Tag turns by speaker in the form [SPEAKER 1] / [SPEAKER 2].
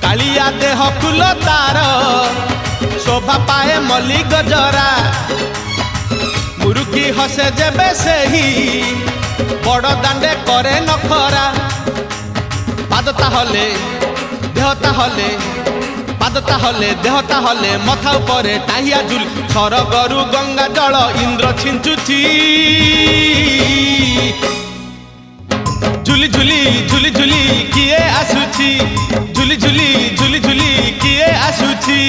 [SPEAKER 1] कालिया देह फुल तार शोभा पाए मल्ली गजरा मुरुकी हसे जेबे सेही बड़ दांडे करे नखरा पाद ताहले देह ताहले पाद ताहले देह ताहले मथा उपरे टाहिया झुल सरगरु गंगा जल इंद्र छिंचुची झुली झुली झुली झुली किए आसुची झुली झुली झुली झुली किए आसुची।